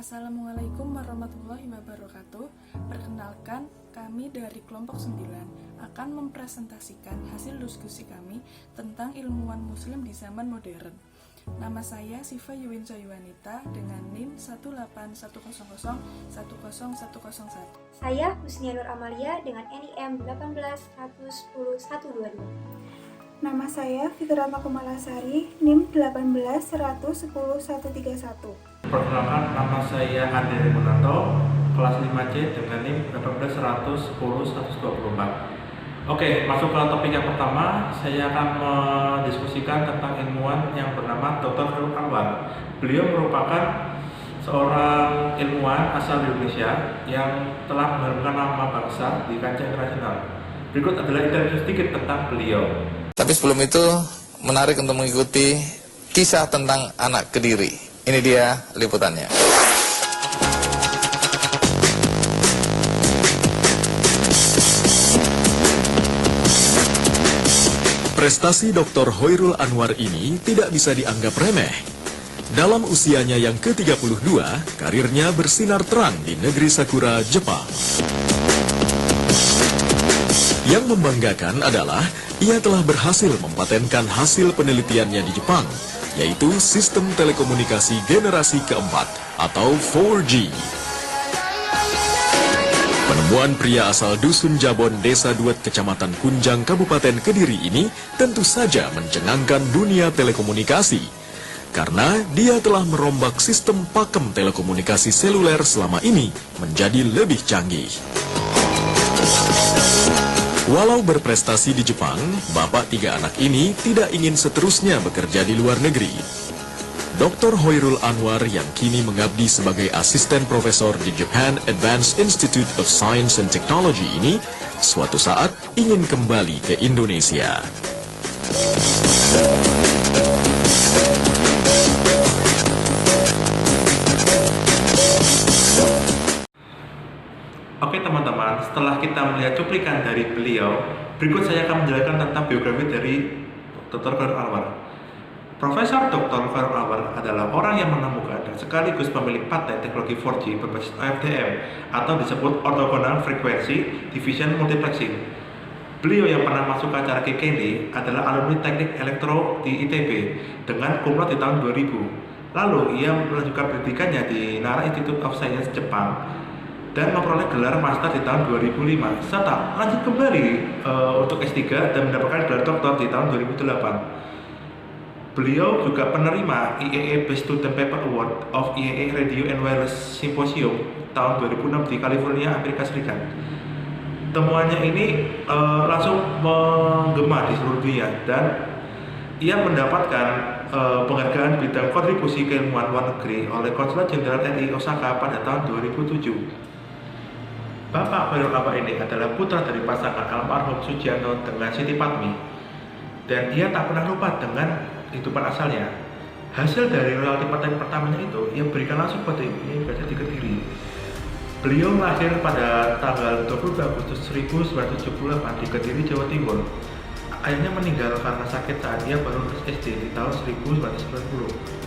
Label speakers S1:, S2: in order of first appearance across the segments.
S1: Assalamualaikum warahmatullahi wabarakatuh. Perkenalkan, kami dari kelompok 9 akan mempresentasikan hasil diskusi kami tentang ilmuwan muslim di zaman modern. Nama saya Siva Yuwinsa Yuwanita dengan NIM 18100101101.
S2: Saya Husnia Nur Amalia dengan NIM 1810122.
S3: Nama saya Fikrata Kumalasari, NIM 1810131.
S4: Perkenalkan, nama saya Andre Munanto, kelas 5C dengan NIM 1810124. Oke, masuk ke topik yang pertama. Saya akan mendiskusikan tentang ilmuwan yang bernama Dr. Khairul Anwar. Beliau merupakan seorang ilmuwan asal Indonesia yang telah mengharumkan nama bangsa di kancah internasional. Berikut adalah interview sedikit tentang beliau.
S5: Tapi sebelum itu, menarik untuk mengikuti kisah tentang anak Kediri. Ini dia liputannya.
S6: Prestasi Dr. Khairul Anwar ini tidak bisa dianggap remeh. Dalam usianya yang ke-32, karirnya bersinar terang di negeri Sakura, Jepang. Yang membanggakan adalah ia telah berhasil mempatenkan hasil penelitiannya di Jepang, yaitu sistem telekomunikasi generasi keempat atau 4G. Penemuan pria asal Dusun Jabon, Desa Duet, Kecamatan Kunjang, Kabupaten Kediri ini tentu saja mencengangkan dunia telekomunikasi, karena dia telah merombak sistem pakem telekomunikasi seluler selama ini menjadi lebih canggih. Walau berprestasi di Jepang, bapak 3 anak ini tidak ingin seterusnya bekerja di luar negeri. Dr. Khairul Anwar yang kini mengabdi sebagai asisten profesor di Japan Advanced Institute of Science and Technology ini, suatu saat ingin kembali ke Indonesia.
S4: Oke teman-teman, setelah kita melihat cuplikan dari beliau, berikut saya akan menjelaskan tentang biografi dari Dr. Khairul Anwar. Profesor Dr. Khairul Anwar adalah orang yang menemukan dan sekaligus pemilik paten teknologi 4G berbasis OFDM atau disebut Orthogonal Frequency Division Multiplexing. Beliau yang pernah masuk ke acara KKD adalah alumni teknik elektro di ITB dengan cum laude di tahun 2000. Lalu ia melanjutkan pendidikannya di Nara Institute of Science Jepang dan memperoleh gelar master di tahun 2005 serta lanjut kembali untuk S3 dan mendapatkan gelar doktor di tahun 2008. Beliau juga penerima IEEE Best Student Paper Award of IEEE Radio and Wireless Symposium tahun 2006 di California, Amerika Serikat. Temuannya ini langsung menggema di seluruh dunia dan ia mendapatkan penghargaan bidang kontribusi keilmuan luar negeri oleh Konsulat Jenderal RI Osaka pada tahun 2007. Bapak Khairul Anwar ini adalah putra dari pasangan almarhum Sujianto dengan Siti Patmi, dan ia tak pernah lupa dengan kehidupan asalnya. Hasil dari royalti paten pertamanya itu ia berikan langsung pada Universitas di Kediri. Beliau lahir pada tanggal 22 Agustus 1978 di Kediri, Jawa Timur. Ayahnya meninggal karena sakit saat ia baru lulus SD di tahun 1990.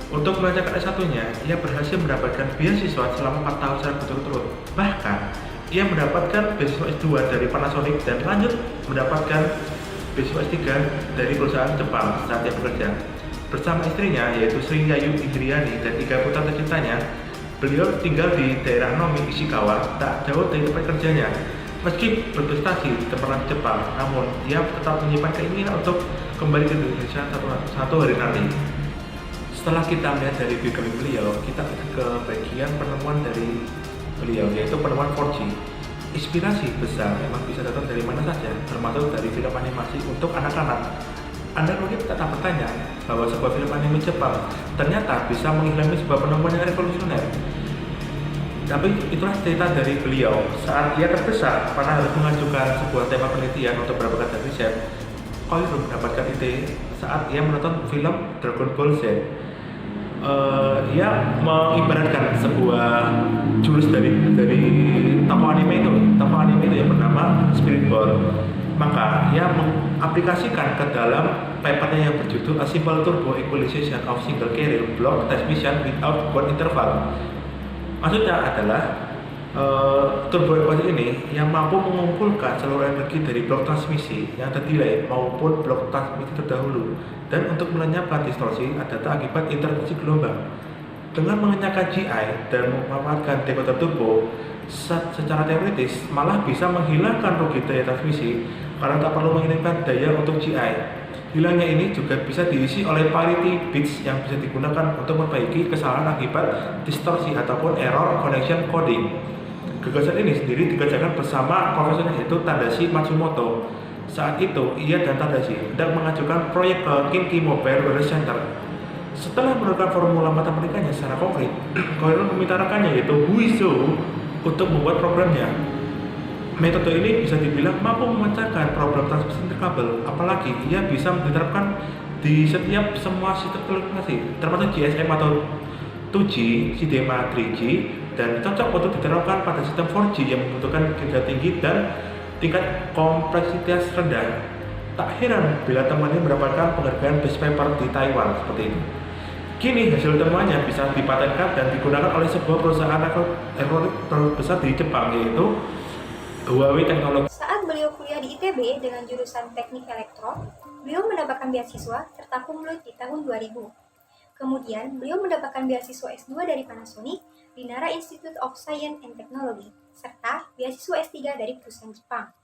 S4: Untuk melanjutkan S1-nya, ia berhasil mendapatkan beasiswa selama 4 tahun secara berturut-turut. Bahkan, ia mendapatkan beasiswa S2 dari Panasonic dan lanjut mendapatkan beasiswa S3 dari perusahaan Jepang saat ia bekerja. Bersama istrinya, yaitu Sri Yayu Indriani dan 3 putra tercintanya, beliau tinggal di daerah Nomi, Ishikawa, tak jauh dari tempat kerjanya. Meski berprestasi di tempat Jepang, namun ia tetap menyimpan keinginan untuk kembali ke Indonesia satu hari nanti. Setelah kita melihat dari biografi beliau, kita ke bagian penemuan dari beliau, yaitu penemuan 4G. Inspirasi besar memang bisa datang dari mana saja, termasuk dari film animasi untuk anak-anak. Anda mungkin tak bertanya bahwa sebuah film anime Jepang ternyata bisa mengilhami sebuah penemuan yang revolusioner. Tapi itulah cerita dari beliau. Saat ia terdesak karena harus mengajukan sebuah tema penelitian untuk beberapa kegiatan riset, Khairul mendapatkan ide saat ia menonton film Dragon Ball Z. Ia mengibaratkan sebuah jurus dari tokoh anime itu yang bernama Spirit Ball. Maka ia mengaplikasikan ke dalam papernya yang berjudul A Simple Turbo Equalization of Single Carrier Block Transmission Without Bond Interval. Maksudnya adalah turbo equation ini yang mampu mengumpulkan seluruh energi dari blok transmisi yang terdelay maupun blok transmisi terdahulu, dan untuk melenyapkan distorsi data akibat interferensi gelombang. Dengan mengenyahkan GI dan memanfaatkan decoder turbo, secara teoritis malah bisa menghilangkan rugi daya transmisi karena tak perlu mengirimkan daya untuk GI. Hilangnya ini juga bisa diisi oleh parity bits yang bisa digunakan untuk memperbaiki kesalahan akibat distorsi ataupun error connection coding. Gagasan ini sendiri dikerjakan bersama profesornya, yaitu Tadashi Matsumoto. Saat itu, ia dan Tadashi hendak mengajukan proyek ke Kinki Mobile Wireless Center. Setelah menurunkan formula matematikanya secara konkret, Koirul meminta rekannya, yaitu Huizhou, untuk membuat programnya. Metode ini bisa dibilang mampu memecahkan problem transmisi interkabel, apalagi ia bisa diterapkan di setiap semua sistem telekomunikasi, termasuk GSM atau 2G, CDMA 3G, dan cocok untuk diterapkan pada sistem 4G yang membutuhkan kinerja tinggi dan tingkat kompleksitas rendah. Tak heran bila temannya mendapatkan penghargaan Best Paper di Taiwan seperti itu. Kini hasil temuannya bisa dipatenkan dan digunakan oleh sebuah perusahaan elektronik terbesar di Jepang, yaitu Huawei Technology.
S2: Saat beliau kuliah di ITB dengan jurusan Teknik Elektro, beliau mendapatkan beasiswa serta kumlot di tahun 2000. Kemudian, beliau mendapatkan beasiswa S2 dari Panasonic di Nara Institute of Science and Technology, serta beasiswa S3 dari perusahaan Jepang.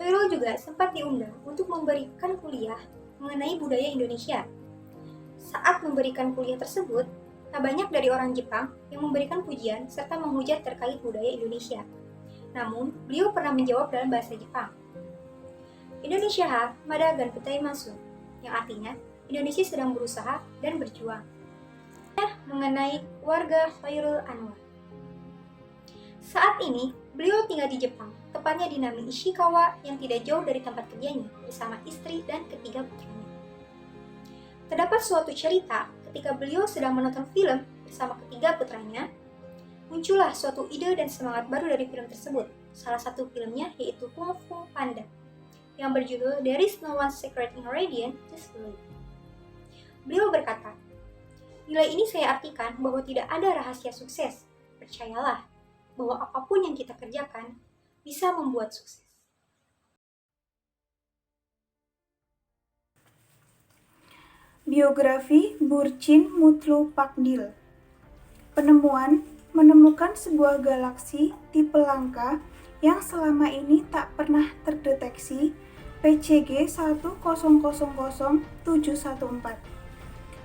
S2: Koirul juga sempat diundang untuk memberikan kuliah mengenai budaya Indonesia. Saat memberikan kuliah tersebut, tak banyak dari orang Jepang yang memberikan pujian serta menghujat terkait budaya Indonesia. Namun, beliau pernah menjawab dalam bahasa Jepang. Indonesia ha madagan gozaimasu, yang artinya Indonesia sedang berusaha dan berjuang. Mengenai keluarga Hoirul Anwar. Saat ini, beliau tinggal di Jepang, tepatnya di Nami Ishikawa yang tidak jauh dari tempat kerjanya, bersama istri dan ketiga putranya. Terdapat suatu cerita ketika beliau sedang menonton film bersama ketiga putranya, muncullah suatu ide dan semangat baru dari film tersebut. Salah satu filmnya yaitu Kung Fu Panda, yang berjudul There is no one secret ingredient, just believe. Beliau berkata, nilai ini saya artikan bahwa tidak ada rahasia sukses. Percayalah bahwa apapun yang kita kerjakan bisa membuat sukses.
S3: Biografi Burcin Mutlu Pakdil. Penemuan menemukan sebuah galaksi tipe langka yang selama ini tak pernah terdeteksi, PCG 1000714.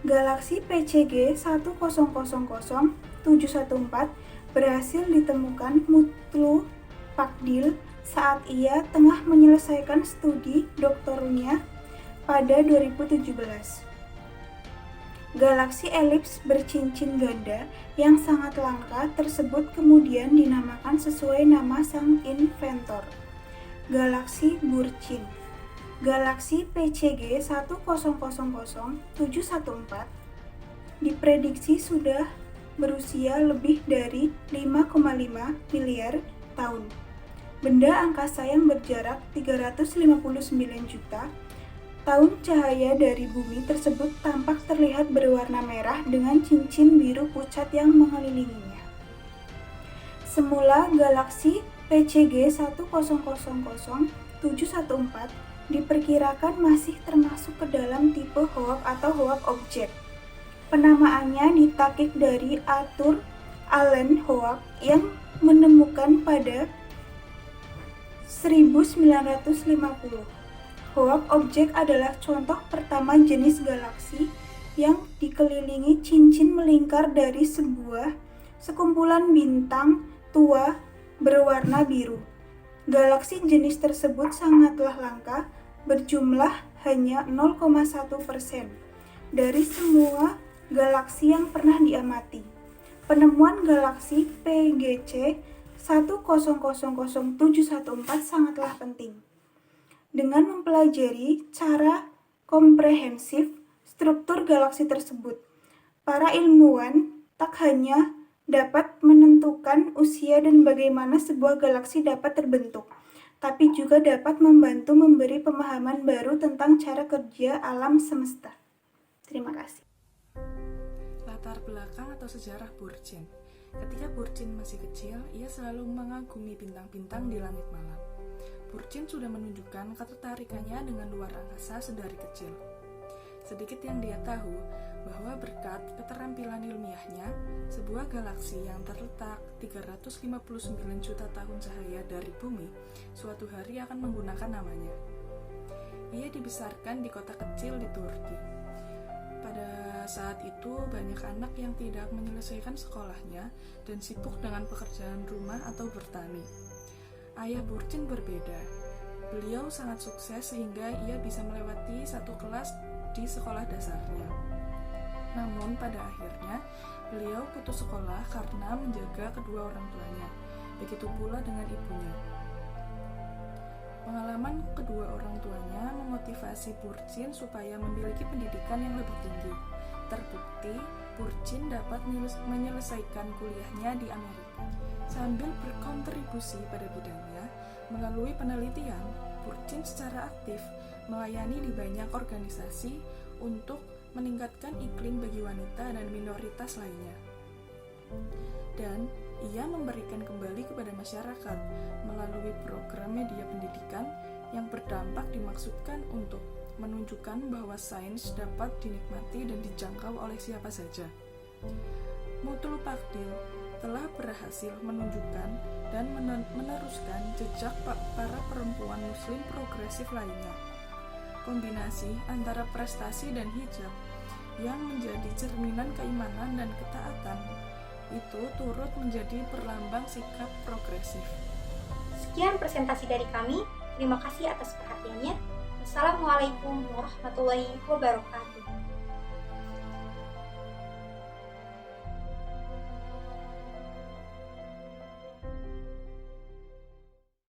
S3: Galaksi PCG 1000714 berhasil ditemukan Mutlu Pakdil saat ia tengah menyelesaikan studi doktornya pada 2017. Galaksi elips bercincin ganda yang sangat langka tersebut kemudian dinamakan sesuai nama sang inventor, Galaksi Burcin. Galaksi PCG 1000714 diprediksi sudah berusia lebih dari 5,5 miliar tahun. Benda angkasa yang berjarak 359 juta tahun cahaya dari bumi tersebut tampak terlihat berwarna merah dengan cincin biru pucat yang mengelilinginya. Semula galaksi PCG 1000714 diperkirakan masih termasuk ke dalam tipe Hoak atau Hoak objek. Penamaannya ditakik dari Arthur Allen Hoak yang menemukan pada 1950. Hoak objek adalah contoh pertama jenis galaksi yang dikelilingi cincin melingkar dari sekumpulan bintang tua berwarna biru. Galaksi jenis tersebut sangatlah langka, berjumlah hanya 0,1% dari semua galaksi yang pernah diamati. Penemuan galaksi PGC 1000714 sangatlah penting. Dengan mempelajari cara komprehensif struktur galaksi tersebut, para ilmuwan tak hanya dapat menentukan usia dan bagaimana sebuah galaksi dapat terbentuk, tapi juga dapat membantu memberi pemahaman baru tentang cara kerja alam semesta. Terima kasih.
S1: Latar belakang atau sejarah Burcin. Ketika Burcin masih kecil, ia selalu mengagumi bintang-bintang di langit malam. Burcin sudah menunjukkan ketertarikannya dengan luar angkasa sedari kecil. Sedikit yang dia tahu bahwa berkat keterampilan ilmiahnya, sebuah galaksi yang terletak 359 juta tahun cahaya dari bumi suatu hari akan menggunakan namanya. Ia dibesarkan di kota kecil di Turki. Pada saat itu, banyak anak yang tidak menyelesaikan sekolahnya dan sibuk dengan pekerjaan rumah atau bertani. Ayah Burcin berbeda. Beliau sangat sukses sehingga ia bisa melewati satu kelas di sekolah dasarnya. Namun pada akhirnya, beliau putus sekolah karena menjaga kedua orang tuanya. Begitu pula dengan ibunya. Pengalaman kedua orang tuanya memotivasi Burcin supaya memiliki pendidikan yang lebih tinggi. Terbukti, Burcin dapat menyelesaikan kuliahnya di Amerika. Sambil berkontribusi pada bidangnya, melalui penelitian, Burcin secara aktif melayani di banyak organisasi untuk meningkatkan iklim bagi wanita dan minoritas lainnya. Dan ia memberikan kembali kepada masyarakat melalui program media pendidikan yang berdampak dimaksudkan untuk menunjukkan bahwa sains dapat dinikmati dan dijangkau oleh siapa saja. Mutul Pakdil telah berhasil menunjukkan dan meneruskan jejak para perempuan muslim progresif lainnya. Kombinasi antara prestasi dan hijab yang menjadi cerminan keimanan dan ketaatan itu turut menjadi perlambang sikap progresif.
S2: Sekian presentasi dari kami. Terima kasih atas perhatiannya. Wassalamualaikum warahmatullahi wabarakatuh.